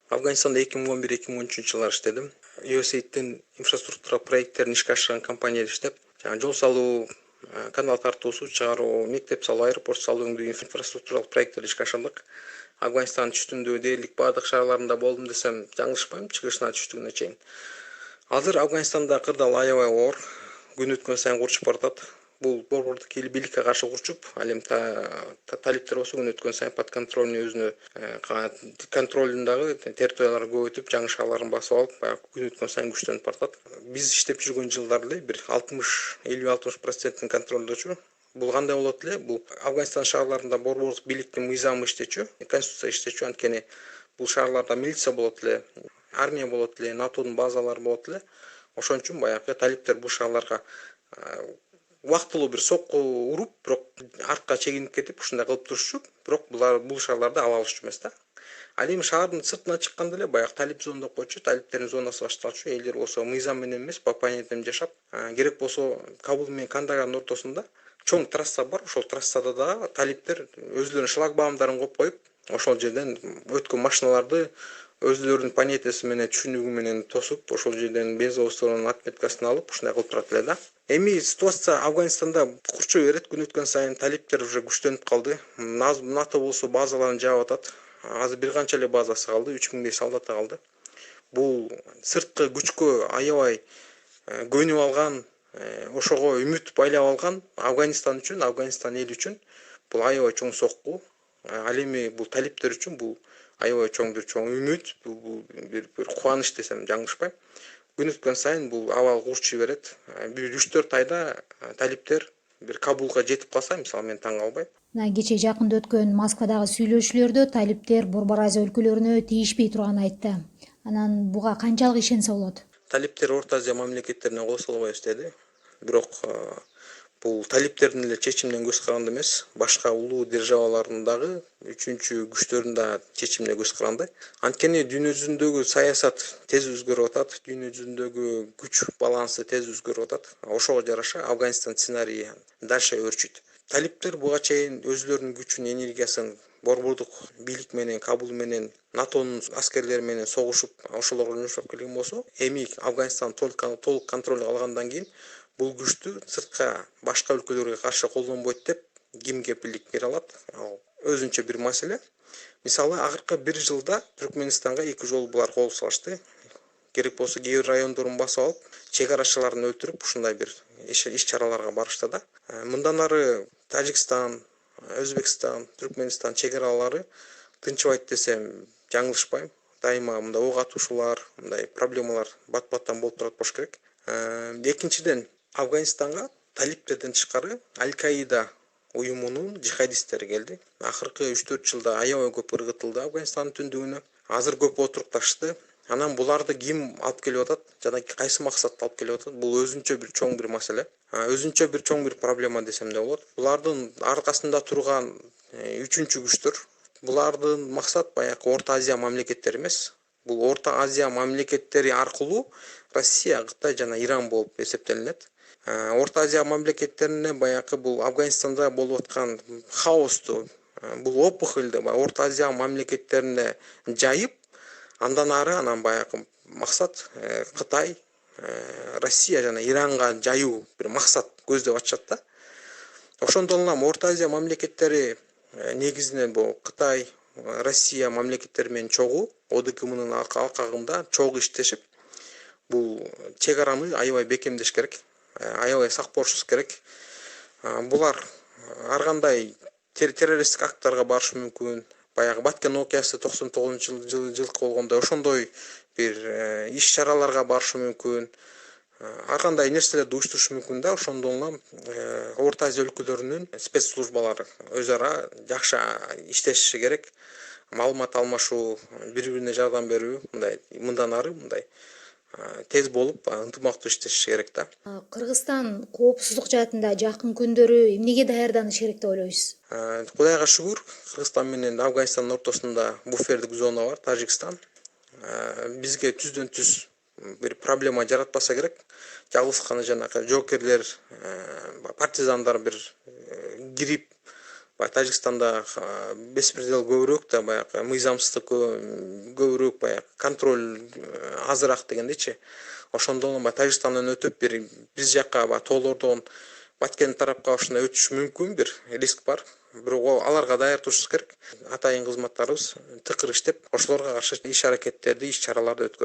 Афганистанда 2011-2013 жылдары иштедим. USAID'дин инфраструктура проекттерин ишке ашырган компанияда иштеп, жол салуу, канал тартуу, суу чыгаруу, мектеп салуу, аэропорт салуу өңдүү инфраструктуралык проекттерди ишке ашырдык. Афганистандын түштүндө дээрлик баардык шаарларында болдум десем жаңылышпайм, чыгышына түштүгүнө чейин. Азыр Афганистанда кырдаал аябай оор, күн өткөн сайын курчуп баратат. Бул борбордук бийликке каршы курчуп, ал эми талиптер болсо күн өткөн сайын под контролуна өзүнө контролундагы территорияларды көбөйтүп, жаңы шаарларын басып алып, баягы күн өткөн сайын күчтөнүп баратат. Биз иштеп жүргөн жылдары эле бир 50-60% контролдочу. Бул кандай болот эле? Бул Афганистан шаарларында борбордук бийликтин мыйзамы иштечү, конституция иштечү, анткени бул шаарларда милиция болот эле, армия болот эле, НАТОдун базалары болот эле. Ошон үчүн баягы талиптер бул шаарларга убактылуу бир сокку уруп, бирок артка чегинип кетип, ушундай кылып турушчу. Бирок бул шаарларды ала алышчу эмес да. Ал эми шаардын сыртына чыкканда эле баягы талип зона деп койчу, талиптердин зонасы башталчу. Элдер болсо мыйзам менен эмес, по понятиям жашап, керек болсо Кабул менен Кандагардын ортосунда чоң трасса бар. Ошол трассада да талиптер өзлөрүнүн шлагбаумдарын коюп коюп, ошол жерден өткөн машиналарды өзлөрүнүн понятиясы менен, түшүнүгү менен тосуп, ошол жерден бензовоздордун отметкасын алып, ушундай кылып турат эле да. Эми ситуация Афганистанда курчой берет, күн өткөн сайын талиптер уже күчтөнүп калды. НАТО болсо базаларын жаап атат. Азыр бир канча эле базасы калды, 3000 солдаты калды. Бул сырткы күчкө аябай көнүп алган, ошого үмүт байлап алган Афганистан үчүн, Афганистан эли үчүн бул аябай чоң сокку. Ал эми бул талиптер үчүн бул аябай чоң үмүт, бул бир кубаныч десем жаңылышпайм. Күн өткөн сайын бул абал курчуй берет. Бир 3-4 айда талиптер бир Кабулга жетип калса, мисалы мен таң калбайм. Мына кечээ жакында өткөн Москвадагы сүйлөшүүлөрдө талиптер Борбор Азия өлкөлөрүнө тийишпей турганын айтты. Анан буга канчалык ишенсе болот? Талиптер Орто Азия мамлекеттерине кошула албайбыз деди. Бирок бул талиптердин эле чечиминен көз каранды эмес, башка улуу державалардын дагы үчүнчү күчтөрдүн да чечимине көз каранды. Анткени дүйнө жүзүндөгү саясат тез өзгөрүп атат, дүйнө жүзүндөгү күч балансы тез өзгөрүп атат. Ошого жараша Афганистан сценарийи дальше өрчүйт. Талиптер буга чейин өзлөрүнүн күчүн, энергиясын борбордук бийлик менен, Кабул менен, НАТОнун аскерлери менен согушуп, ошолорго жумшап келген болсо, эми Афганистан толук контролго алгандан кийин бул күчтү сыртка башка өлкөлөргө каршы колдонбойт деп ким кепилдик бере алат? Ал өзүнчө бир маселе. Мисалы, акыркы бир жылда Түркменистанга 2 жолу булар кол салышты. Керек болсо кээ бир райондорун басып алып, чек арачыларын өлтүрүп, ушундай бир иш-чараларга барышты да. Мындан ары Тажикстан, Өзбекстан, Түркменистан чек аралары тынчыбайт десем жаңылышпайм. Дайыма мындай ок атышуулар, мындай проблемалар бат-баттан болуп турат болуш керек. Экинчиден, Афганистанга талиптерден тышкары Аль-Каида уюмунун жихадисттери келди. Акыркы 3-4 жылда аябай көп ыргытылды Афганистандын түндүгүнө. Азыр көп отурукташты. Анан буларды ким алып келип атат жана кайсы максатта алып келип атат? Бул өзүнчө бир чоң бир маселе. Өзүнчө бир чоң бир проблема десем да болот. Булардын аркасында турган үчүнчү күчтөр, булардын максат баягы Орто Азия мамлекеттери эмес. Бул Орто Азия мамлекеттери аркылуу Россия, Кытай жана Иран болуп эсептелинет. Орто Азия мамлекеттерине баягы бул Афганистанда болуп аткан хаосту, бул опухолду Орто Азия мамлекеттерине жайып, андан ары анан баягы максат Кытай, Россия жана Иранга жаюу бир максат көздөп атышат да. Ошондон улам Орто Азия мамлекеттери негизинен бул Кытай, Россия мамлекеттери менен чогуу ОДКБнын алкагында чогуу иштешип, бул чек араны аябай бекемдеш керек, аябай сак болушубуз керек. Булар ар кандай террористтик акттарга барышы мүмкүн. Баягы Баткен окуясы 99-жылкы болгондо ошондой бир иш-чараларга барышы мүмкүн. Ар кандай нерселерди уюштурушу мүмкүн да. Ошондон улам Орто Азия өлкөлөрүнүн спецслужбалары өз ара жакшы иштеши керек. Маалымат алмашуу, бири-бирине жардам берүү, мындан ары мындай тез болуп, ынтымактуу иштеши керек да. Кыргызстан коопсуздук жаатында жакын күндөрү эмнеге даярданышы керек деп ойлойсуз? Кудайга шүгүр, Кыргызстан менен Афганистандын ортосунда буфердик зона бар, Тажикстан. Бизге түздөн түз бир проблема жаратпаса керек. Жалгыз гана жанагы жокерлер, партизандар бир кирип, баягы Тажикстанда беспредел көбүрөөк да, баягы мыйзамсыздык көбүрөөк, баягы контроль азыраак дегендейчи. Ошондон баягы Тажикстандан өтүп биз жакка баягы тоолордон Баткен тарапка ушундай өтүш мүмкүн, бир риск бар. Бирок аларга даяр турушубуз керек. Атайын кызматтарыбыз тыкыр иштеп, ошолорго каршы иш-аракеттерди, иш-чараларды өткөрөт.